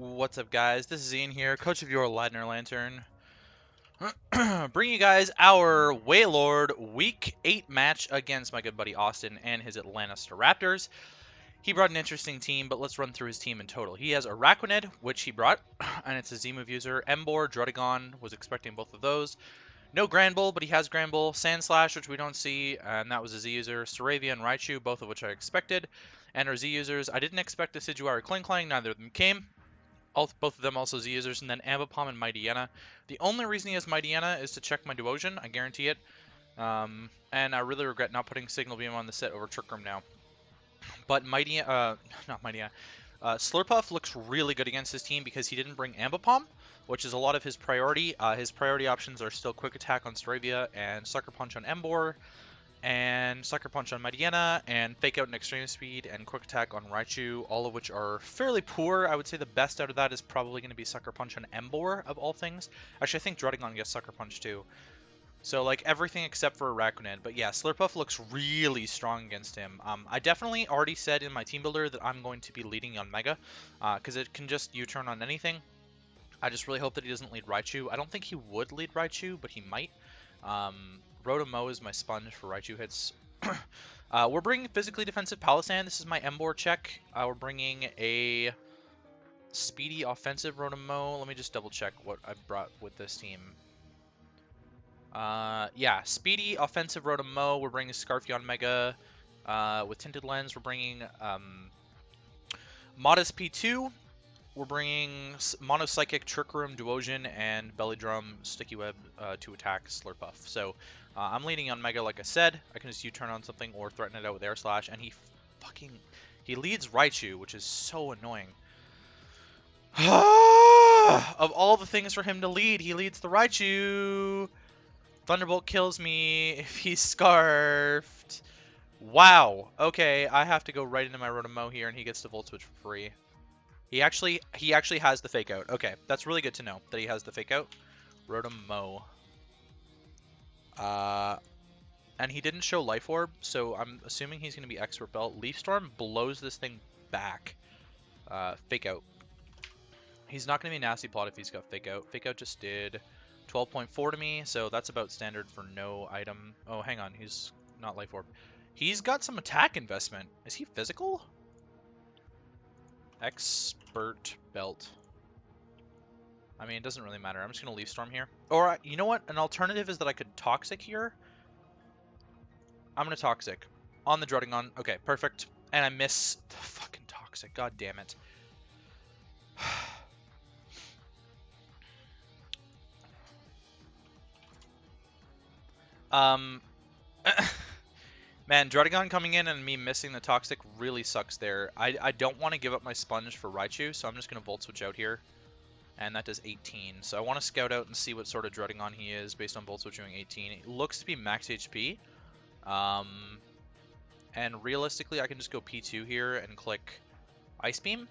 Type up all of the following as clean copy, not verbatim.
What's up, guys? This is Ian here, coach of your Ladner Lanturn. Bringing you guys our Wailord Week 8 match against my good buddy Austin and his Atlanta Staraptors. He brought an interesting team, but let's run through his team in total. He has Araquanid, which he brought, and it's a Z-move user. Emboar, Druddigon, was expecting both of those. No Granbull, but he has Granbull. Sandslash, which we don't see, and that was a Z user. Staravia and Raichu, both of which I expected. And our Z users, I didn't expect a Decidueye or Klinklang, neither of them came. Both of them also Z users, and then Ambipom and Mightyena. The only reason he has Mightyena is to check my Duosion, I guarantee it. And I really regret not putting Signal Beam on the set over Trick Room now. But not Mightyena. Slurpuff looks really good against his team because he didn't bring Ambipom, which is a lot of his priority. His priority options are still Quick Attack on Staravia and Sucker Punch on Emboar, and Sucker Punch on Mightyena, and Fake Out and Extreme Speed, and Quick Attack on Raichu, all of which are fairly poor. I would say the best out of that is probably going to be Sucker Punch on Emboar, of all things. Actually, I think Druddigon gets Sucker Punch too. So, like, everything except for Araquanid. But yeah, Slurpuff looks really strong against him. I definitely already said in my team builder that I'm going to be leading on Mega, because it can just U-turn on anything. I just really hope that he doesn't lead Raichu. I don't think he would lead Raichu, but he might. Rotom-Mow is my sponge for Raichu hits. We're bringing physically defensive Palossand. This is my Emboar check. We're bringing a speedy offensive Rotom-Mow. Let me just double check what I brought with this team. Yeah, speedy offensive Rotom-Mow. We're bringing Scarfeon Mega. With Tinted Lens, we're bringing Modest P2. We're bringing Mono Psychic, Trick Room, Duosion, and Belly Drum, Sticky Web to attack Slurpuff. So I'm leading on Mega, like I said. I can just U-turn on something or threaten it out with Air Slash, and he leads Raichu, which is so annoying. Of all the things for him to lead, he leads the Raichu. Thunderbolt kills me if he's Scarfed. Wow. Okay, I have to go right into my Rotom-Mow here, and he gets the Volt Switch for free. He actually has the Fake Out. Okay, that's really good to know that he has the Fake Out. Rotom-Mow. And he didn't show Life Orb, so I'm assuming he's going to be Expert Belt. Leaf Storm blows this thing back. Fake Out. He's not going to be Nasty Plot if he's got Fake Out. Fake Out just did 12.4 to me, so that's about standard for no item. Oh, hang on, he's not Life Orb. He's got some attack investment. Is he physical? Expert Belt. I mean, it doesn't really matter. I'm just going to Leaf Storm here. Or, you know what? An alternative is that I could Toxic here. I'm going to Toxic. On the Druddigon. Okay, perfect. And I miss the fucking Toxic. God damn it. Man, Druddigon coming in and me missing the Toxic really sucks there. I don't want to give up my Sponge for Raichu, so I'm just going to Volt Switch out here. And that does 18. So I want to scout out and see what sort of Druddigon he is based on Volt Switch doing 18. It looks to be max HP. And realistically, I can just go P2 here and click Ice Beam.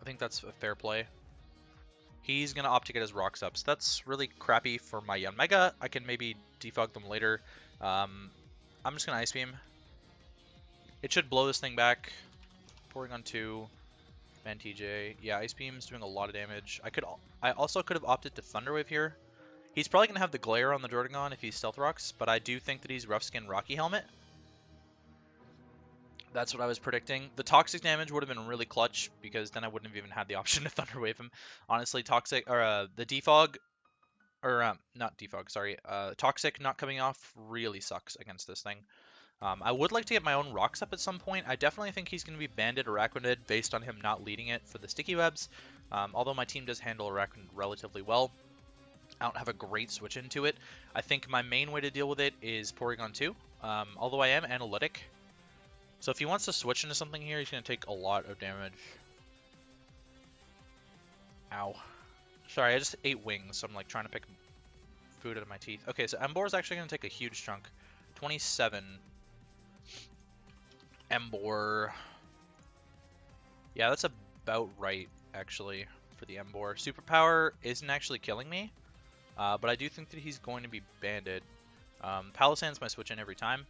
I think that's a fair play. He's going to opt to get his Rocks up. So that's really crappy for my Young Mega. I can maybe defog them later. I'm just going to Ice Beam. It should blow this thing back. Pouring on 2. Van TJ. Yeah, Ice Beam's doing a lot of damage. I also could have opted to Thunder Wave here. He's probably going to have the Glare on the Druddigon if he's Stealth Rocks, but I do think that he's Rough Skin Rocky Helmet. That's what I was predicting. The Toxic damage would have been really clutch, because then I wouldn't have even had the option to Thunder Wave him. Honestly, Toxic, or the Defog, or not Defog, sorry, Toxic not coming off really sucks against this thing. I would like to get my own Rocks up at some point. I definitely think he's going to be Banded Araquanid based on him not leading it for the Sticky Webs. Although my team does handle Araquanid relatively well, I don't have a great switch into it. I think my main way to deal with it is Porygon 2, although I am Analytic. So if he wants to switch into something here, he's going to take a lot of damage. Ow. Sorry, I just ate wings, so I'm like trying to pick food out of my teeth. Okay, so Emboar is actually going to take a huge chunk. 27. Emboar. Yeah, that's about right, actually, for the Emboar. Superpower isn't actually killing me, but I do think that he's going to be banded. Palossand's my switch in every time.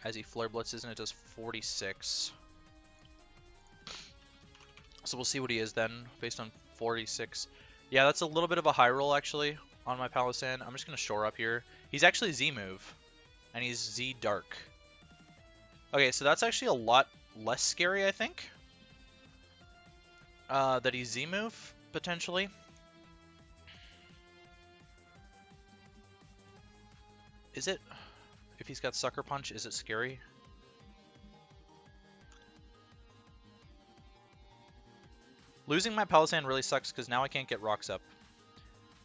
As he Flare Blitzes, and it does 46. So we'll see what he is then, based on 46. Yeah, that's a little bit of a high roll, actually, on my Palossand. I'm just going to shore up here. He's actually Z-move, and he's Z-Dark. Okay, so that's actually a lot less scary, I think, that he's Z-move, potentially. Is it? If he's got Sucker Punch, is it scary? Losing my Palossand really sucks because now I can't get rocks up.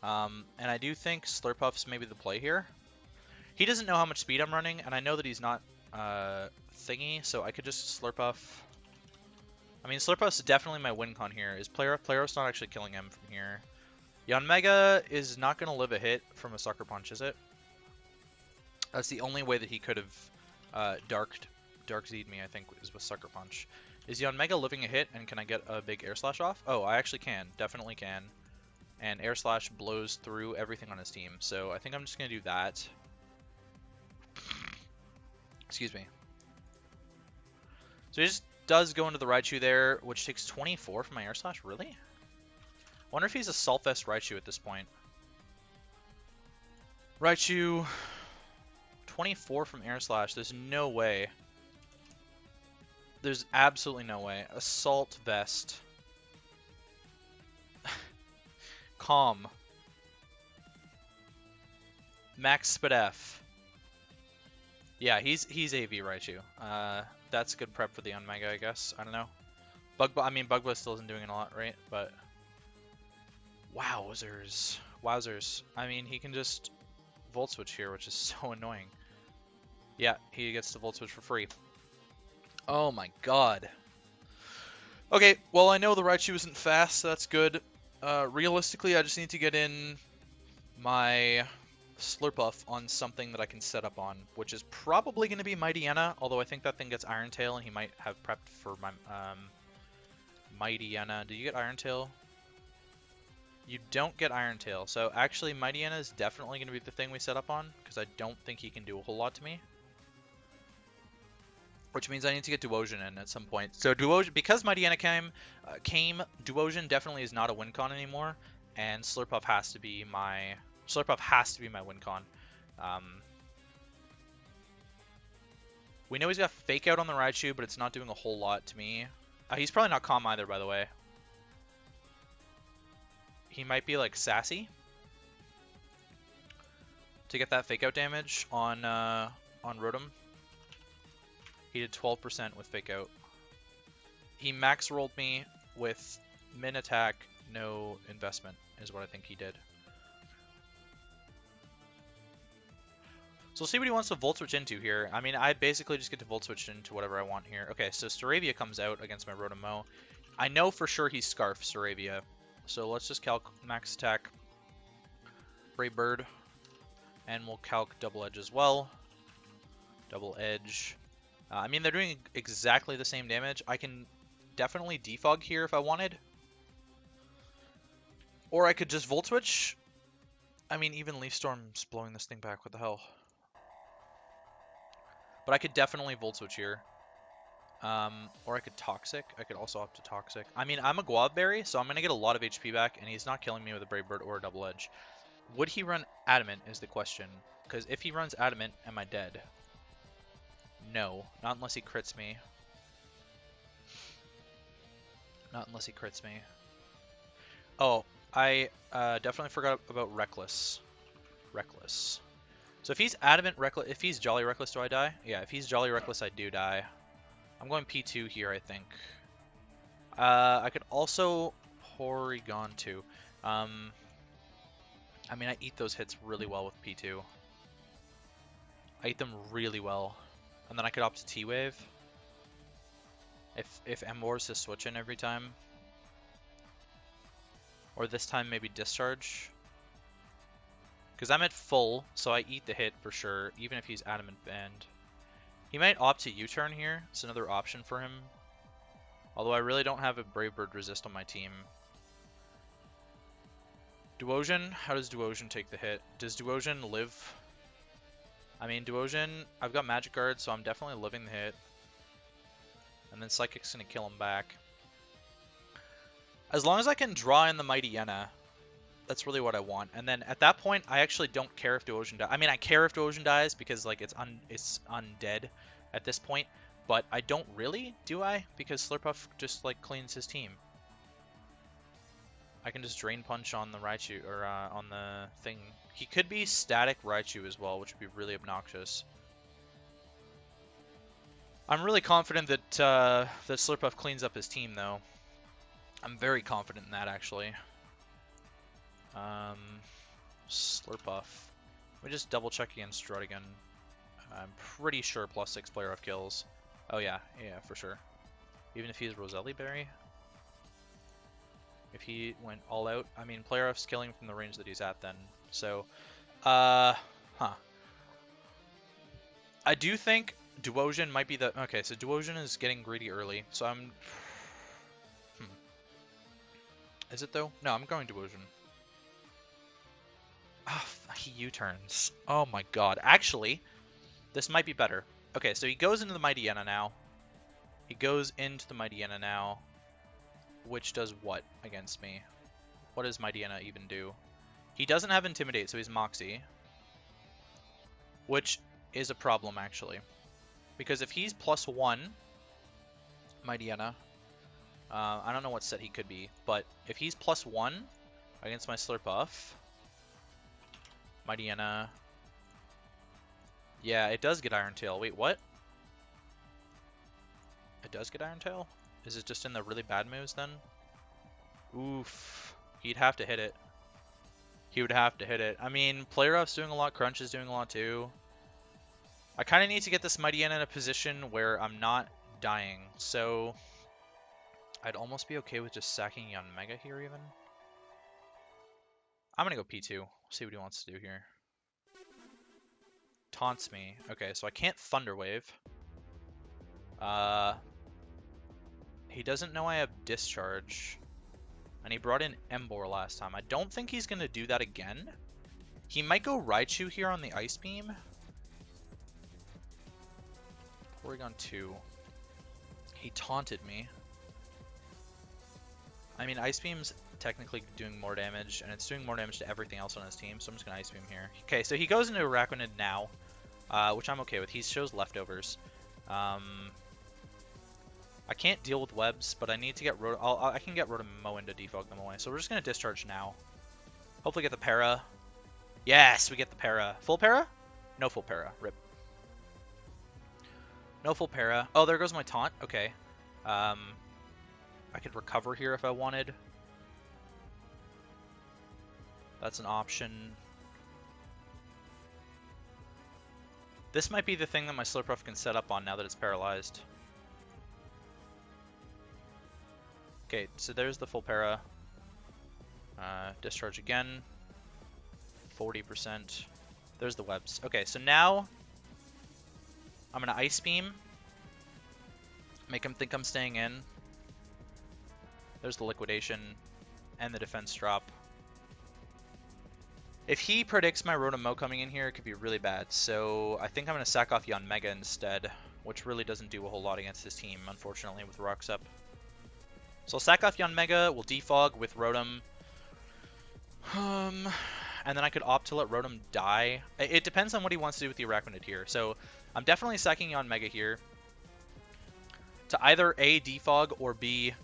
And I do think Slurpuff's maybe the play here. He doesn't know how much speed I'm running, and I know that he's not thingy, so I could just Slurpuff. I mean, Slurpuff's definitely my win con here. Is Playoff's not actually killing him from here. Yanmega is not going to live a hit from a Sucker Punch, is it? That's the only way that he could have Dark Z'd me, I think, is with Sucker Punch. Is Yanmega living a hit, and can I get a big Air Slash off? Oh, I actually can. Definitely can. And Air Slash blows through everything on his team, so I think I'm just going to do that. Excuse me. So he just does go into the Raichu there, which takes 24 from my Air Slash. Really? Wonder if he's a Saltfest Raichu at this point. Raichu, 24 from Air Slash. There's no way. There's absolutely no way. Assault Vest. Calm. Max Spadef. Yeah, he's AV Raichu. That's good prep for the Unmega, I guess. I don't know. Bug Buzz still isn't doing it a lot, right? But wowzers. I mean, he can just Volt Switch here, which is so annoying. Yeah, he gets to Volt Switch for free. Oh my god. Okay, well, I know the Raichu isn't fast, so that's good. Realistically, I just need to get in my Slurpuff on something that I can set up on, which is probably going to be Mightyena, although I think that thing gets Iron Tail, and he might have prepped for my Mightyena. Do you get Iron Tail? You don't get Iron Tail, so actually Mightyena is definitely going to be the thing we set up on, because I don't think he can do a whole lot to me. Which means I need to get Duosion in at some point. So Duosion, because Mightyena came, Duosion definitely is not a win con anymore, and Slurpuff has to be my win con. We know he's got Fake Out on the Raichu, but it's not doing a whole lot to me. He's probably not Calm either, by the way. He might be like Sassy to get that Fake Out damage on Rotom. He did 12% with Fake Out. He max rolled me with min attack, no investment, is what I think he did. So we'll see what he wants to Volt Switch into here. I mean, I basically just get to Volt Switch into whatever I want here. Okay, so Staravia comes out against my Rotom-Mow. I know for sure he's Scarf Staravia. So let's just calc max attack Brave Bird. And we'll calc Double Edge as well. Double Edge. I mean, they're doing exactly the same damage. I can definitely defog here if I wanted. Or I could just Volt Switch. I mean, even Leaf Storm's blowing this thing back. What the hell? But I could definitely Volt Switch here. Or I could Toxic. I could also opt to Toxic. I mean, I'm a Guava Berry, so I'm going to get a lot of HP back, and he's not killing me with a Brave Bird or a Double Edge. Would he run Adamant is the question. Because if he runs Adamant, am I dead? No. Not unless he crits me. Not unless he crits me. Oh, I definitely forgot about Reckless. Reckless. So if he's Adamant Reckless, if he's Jolly Reckless, do I die? Yeah, if he's Jolly Reckless, I do die. I'm going P2 here, I think. I could also Porygon 2. I mean, I eat those hits really well with P2. I eat them really well. And then I could opt to T-Wave. If Emboar's to switch in every time. Or this time maybe Discharge. Because I'm at full, so I eat the hit for sure, even if he's Adamant Band. He might opt to U-turn here. It's another option for him. Although I really don't have a Brave Bird resist on my team. Duosion? How does Duosion take the hit? Does Duosion live? I mean, Duosion, I've got Magic Guard, so I'm definitely living the hit. And then Psychic's going to kill him back. As long as I can draw in the Mighty Yenna, that's really what I want. And then at that point, I actually don't care if W.A.I.L.O.R.D dies. I mean, I care if W.A.I.L.O.R.D dies because like it's undead at this point, but I don't really, do I? Because Slurpuff just like cleans his team. I can just Drain Punch on the Raichu, or on the thing. He could be Static Raichu as well, which would be really obnoxious. I'm really confident that that Slurpuff cleans up his team, though. I'm very confident in that, actually. Slurpuff. Let me just double check against Druddigon. I'm pretty sure +6 player of kills. Oh yeah, yeah, for sure. Even if he's Roselli Berry. If he went all out, I mean, player F's killing from the range that he's at then. So, huh. I do think W.A.I.L.O.R.D might be the... Okay, so W.A.I.L.O.R.D is getting greedy early, so I'm... Is it though? No, I'm going W.A.I.L.O.R.D. Oh, he U-turns. Oh my god. Actually, this might be better. Okay, so he goes into the Mighty Yenna now. He goes into the Mighty Yenna now. Which does what against me? What does Mighty Yenna even do? He doesn't have Intimidate, so he's Moxie. Which is a problem, actually. Because if he's +1, Mighty Yenna, I don't know what set he could be, but if he's +1 against my Slurpuff, Mighty Yenna, yeah, it does get Iron Tail. Wait, what? It does get Iron Tail? Is it just in the really bad moves then? Oof. He'd have to hit it. He would have to hit it. I mean, Player Off's doing a lot, Crunch is doing a lot too. I kind of need to get this Mighty Yenna in a position where I'm not dying, so I'd almost be okay with just sacking Yanmega here even. I'm gonna go P2, see what he wants to do here. Taunts me. Okay, so I can't Thunder Wave. He doesn't know I have Discharge. And he brought in Emboar last time. I don't think he's gonna do that again. He might go Raichu here on the Ice Beam. Porygon 2. He taunted me. I mean, Ice Beam's technically doing more damage, and it's doing more damage to everything else on his team, so I'm just going to Ice Beam here. Okay, so he goes into Araquanid now, which I'm okay with. He shows Leftovers. I can't deal with webs, but I need to get I can get Rotom-Mow in to defog them away. So we're just going to Discharge now. Hopefully get the Para. Yes, we get the Para. Full Para? No full Para. Rip. No full Para. Oh, there goes my Taunt. Okay. I could recover here if I wanted. That's an option. This might be the thing that my Slurpuff can set up on now that it's paralyzed. Okay, so there's the full para. Discharge again. 40%. There's the webs. Okay, so now I'm going to Ice Beam. Make him think I'm staying in. There's the Liquidation and the Defense drop. If he predicts my Rotom-Mow coming in here, it could be really bad. So I think I'm going to sack off Yanmega instead, which really doesn't do a whole lot against his team, unfortunately, with Rocks up. So I'll sack off Yanmega, we'll defog with Rotom. And then I could opt to let Rotom die. It depends on what he wants to do with the Araquanid here. So I'm definitely sacking Yanmega here to either A, defog, or B,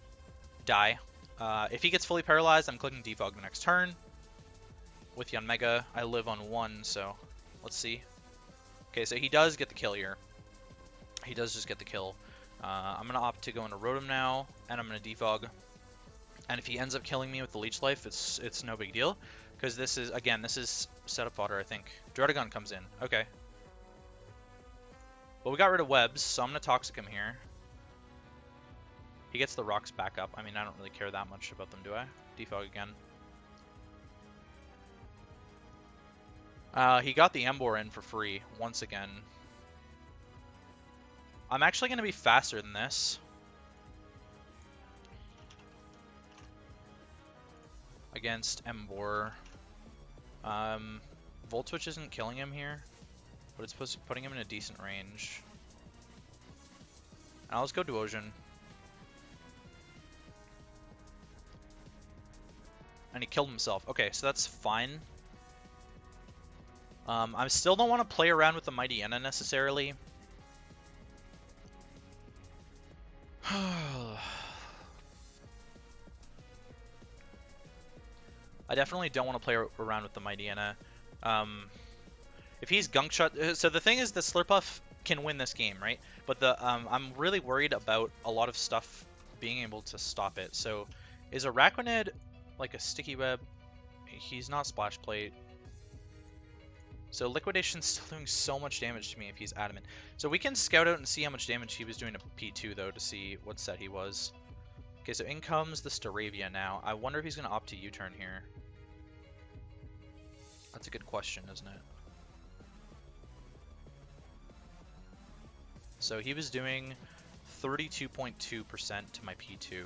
die. If he gets fully paralyzed, I'm clicking defog the next turn. With Yanmega, I live on 1, so let's see. Okay, so he does get the kill here. He does just get the kill. I'm going to opt to go into Rotom now, and I'm going to defog. And if he ends up killing me with the Leech Life, it's no big deal. Because this is, again, this is setup fodder, I think. Druddigon comes in. Okay. Well, we got rid of webs, so I'm going to Toxic him here. He gets the rocks back up. I mean, I don't really care that much about them, do I? Defog again. He got the Emboar in for free, once again. I'm actually going to be faster than this. Against Emboar. Volt Switch isn't killing him here, but it's putting him in a decent range. Now let's go Duosion. And he killed himself. Okay, so that's fine. I still don't want to play around with the Mighty Enna necessarily. I definitely don't want to play around with the Mighty Enna. If he's Gunk Shot... So the thing is that Slurpuff can win this game, right? But I'm really worried about a lot of stuff being able to stop it. So is Araquanid like a Sticky Web? He's not Splash Plate. So Liquidation's still doing so much damage to me if he's Adamant. So we can scout out and see how much damage he was doing to P2, though, to see what set he was. Okay, so in comes the Staravia now. I wonder if he's going to opt to U-turn here. That's a good question, isn't it? So he was doing 32.2% to my P2,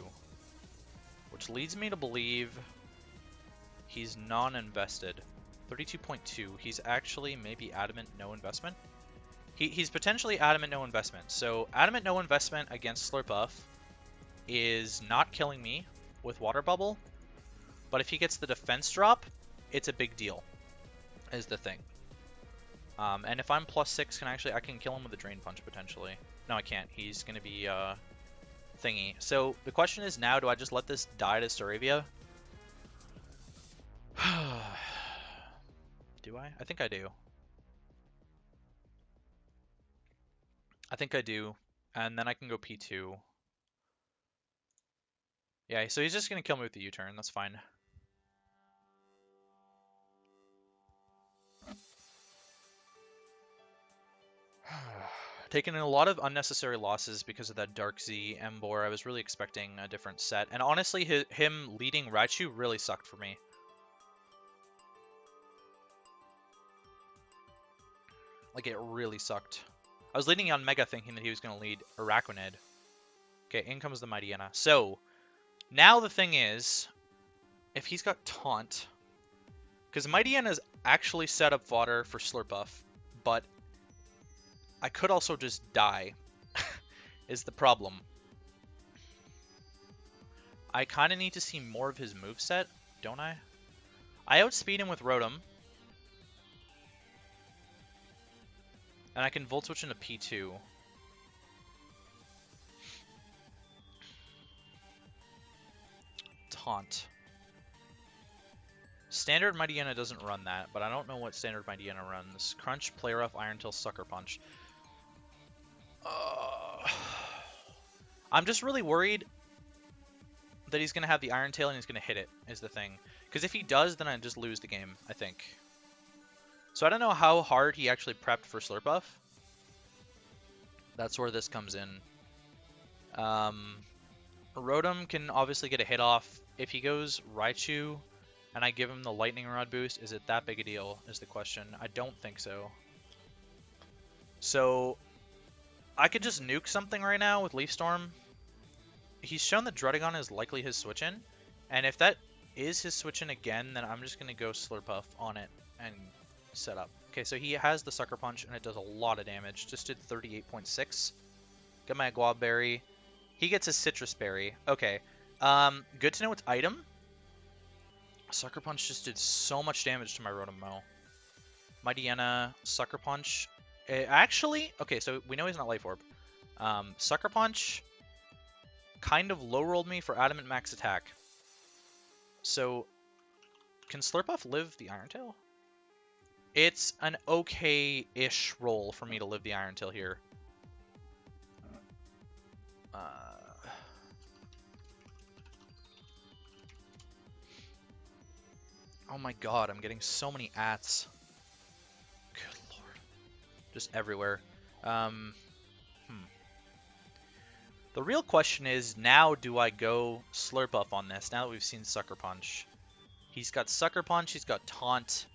which leads me to believe he's non-invested. 32.2. He's actually maybe Adamant no investment. He's potentially Adamant no investment. So Adamant no investment against Slurpuff is not killing me with Water Bubble, but if he gets the defense drop, it's a big deal, is the thing. And if I'm +6, I can kill him with a Drain Punch potentially. No, I can't. He's gonna be thingy. So the question is now, do I just let this die to Staravia? Do I? I think I do. I think I do. And then I can go P2. Yeah, so he's just going to kill me with the U-turn. That's fine. Taking a lot of unnecessary losses because of that Dark Z Emboar. I was really expecting a different set. And honestly, him leading Raichu really sucked for me. Like, it really sucked. I was leading on Mega thinking that he was going to lead Araquanid. Okay, in comes the Mighty Enna. So, now the thing is, if he's got Taunt, because Mighty Enna is actually set up fodder for Slurpuff, but I could also just die, is the problem. I kind of need to see more of his moveset, don't I? I outspeed him with Rotom. And I can Volt Switch into P2. Taunt. Standard Mighty Enna doesn't run that, but I don't know what Standard Mighty Enna runs. Crunch, Play Rough, Iron Tail, Sucker Punch. I'm just really worried that he's going to have the Iron Tail and he's going to hit it, is the thing. Because if he does, then I just lose the game, I think. So I don't know how hard he actually prepped for Slurpuff. That's where this comes in. Rotom can obviously get a hit off. If he goes Raichu and I give him the Lightning Rod boost, is it that big a deal, is the question. I don't think so. So I could just nuke something right now with Leaf Storm. He's shown that Druddigon is likely his switch-in. And if that is his switch-in again, then I'm just going to go Slurpuff on it and set up. Okay, so he has the Sucker Punch, and it does a lot of damage. Just did 38.6. Got my Guava Berry. He gets his Citrus Berry. Okay. Good to know its item. Sucker Punch just did so much damage to my Rotom-Mow. Mighty Enna, Sucker Punch. Actually, okay, so we know he's not Life Orb. Sucker Punch kind of low-rolled me for Adamant Max Attack. So, can Slurpuff live the Iron Tail? It's an okay-ish roll for me to live the Iron Tail here. Oh my god, I'm getting so many ats. Good lord. Just everywhere. The real question is, now do I go Slurpuff on this, now that we've seen Sucker Punch? He's got Sucker Punch, he's got Taunt.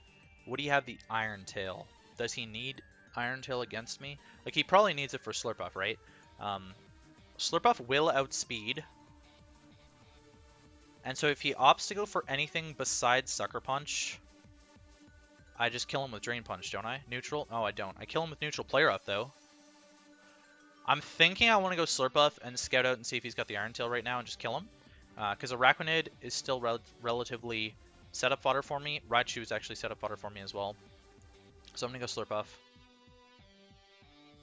Would he have the Iron Tail? Does he need Iron Tail against me? Like, he probably needs it for Slurpuff, right? Slurpuff will outspeed. And so if he opts to go for anything besides Sucker Punch, I just kill him with Drain Punch, don't I? Neutral? Oh, I don't. I kill him with Neutral Play Rough, though. I'm thinking I want to go Slurpuff and scout out and see if he's got the Iron Tail right now and just kill him. Because Araquanid is still relatively Setup fodder for me. Raichu is actually setup fodder for me as well. So I'm going to go Slurpuff.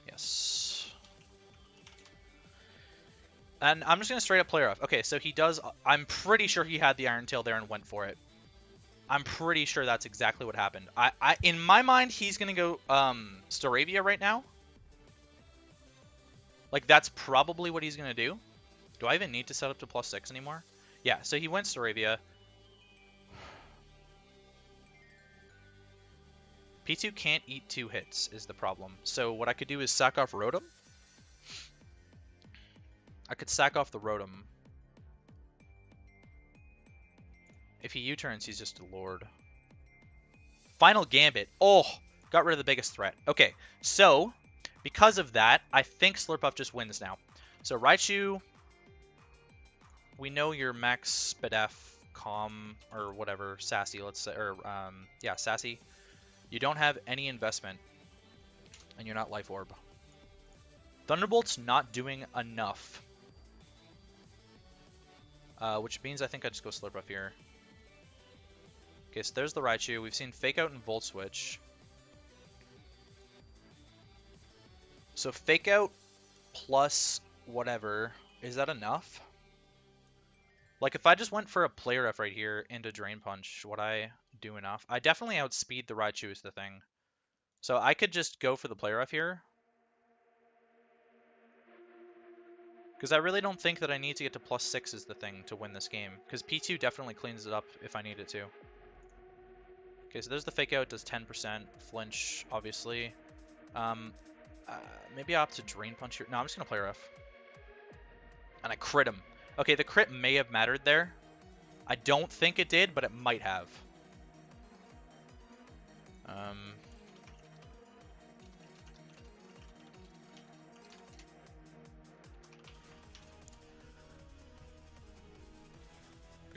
Yes. And I'm just going to straight up play rough. Okay, so he does... I'm pretty sure he had the Iron Tail there and went for it. I'm pretty sure that's exactly what happened. In my mind, he's going to go Staravia right now. Like, that's probably what he's going to do. Do I even need to set up to +6 anymore? Yeah, so he went Staravia. P2 can't eat 2 hits is the problem. So what I could do is sack off Rotom. I could sack off the Rotom. If he U-turns, he's just a Lord. Final Gambit. Oh, got rid of the biggest threat. Okay, so because of that, I think Slurpuff just wins now. So Raichu, we know you're max Spadef, Calm, or whatever, Sassy, let's say, or yeah, Sassy. You don't have any investment, and you're not Life Orb. Thunderbolt's not doing enough. Which means I think I just go Slurpuff here. Okay, so there's the Raichu. We've seen Fake Out and Volt Switch. So Fake Out plus whatever. Is that enough? Like, if I just went for a Play Rough right here into Drain Punch, would I do enough? I definitely outspeed the Raichu is the thing. So I could just go for the Play Rough here. Because I really don't think that I need to get to +6 is the thing to win this game. Because P2 definitely cleans it up if I need it to. Okay, so there's the Fake Out, does 10%. Flinch, obviously. Maybe I opt to Drain Punch here. No, I'm just going to Play Rough. And I crit him. Okay, the crit may have mattered there. I don't think it did, but it might have.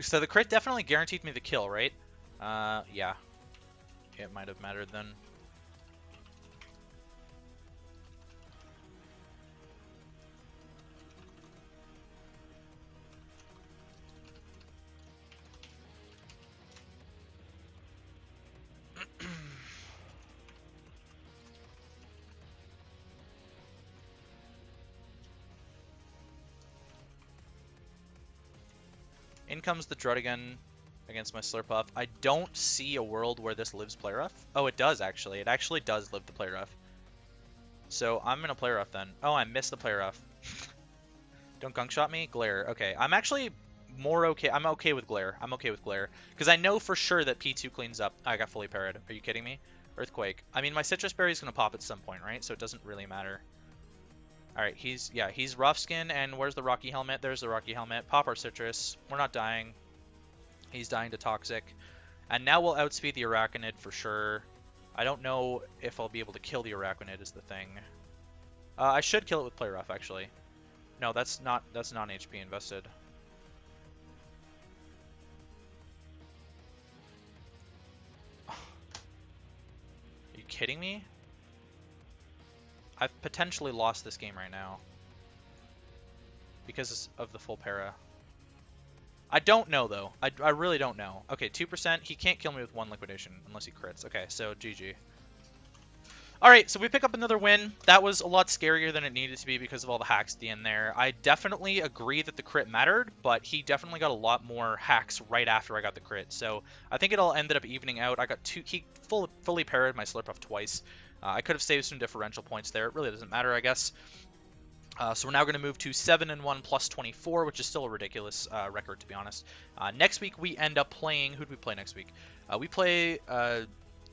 So the crit definitely guaranteed me the kill, right? Yeah. It might have mattered then. In comes the Druddigon against my Slurpuff. I don't see a world where this lives Play Rough. Oh, it does actually. It actually does live the Play Rough. So I'm going to Play Rough then. Oh, I missed the Play Rough. Don't Gunk Shot me? Glare. Okay, I'm actually more okay. I'm okay with Glare. I'm okay with Glare. Because I know for sure that P2 cleans up. I got fully parried. Are you kidding me? Earthquake. I mean, my Citrus Berry is going to pop at some point, right? So it doesn't really matter. Alright, he's Rough Skin, and where's the Rocky Helmet? There's the Rocky Helmet. Pop our Citrus. We're not dying. He's dying to Toxic. And now we'll outspeed the Arachnid for sure. I don't know if I'll be able to kill the Arachnid is the thing. I should kill it with Play Rough, actually. No, that's not HP invested. Are you kidding me? I've potentially lost this game right now. Because of the full para. I don't know, though. I really don't know. Okay, 2%. He can't kill me with 1 liquidation unless he crits. Okay, so GG. Alright, so we pick up another win. That was a lot scarier than it needed to be because of all the hacks at the end there. I definitely agree that the crit mattered, but he definitely got a lot more hacks right after I got the crit. So I think it all ended up evening out. I got he fully parried my Slurpuff twice. I could have saved some differential points there. It really doesn't matter, I guess. So we're now going to move to 7-1 plus 24, which is still a ridiculous record, to be honest. Next week, we end up playing... Who do we play next week? We play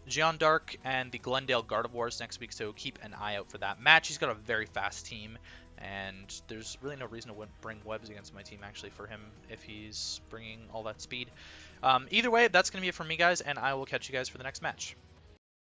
Jeon Dark and the Glendale Gardevoirs next week, so keep an eye out for that match. He's got a very fast team, and there's really no reason to bring webs against my team, actually, for him if he's bringing all that speed. Either way, that's going to be it from me, guys, and I will catch you guys for the next match.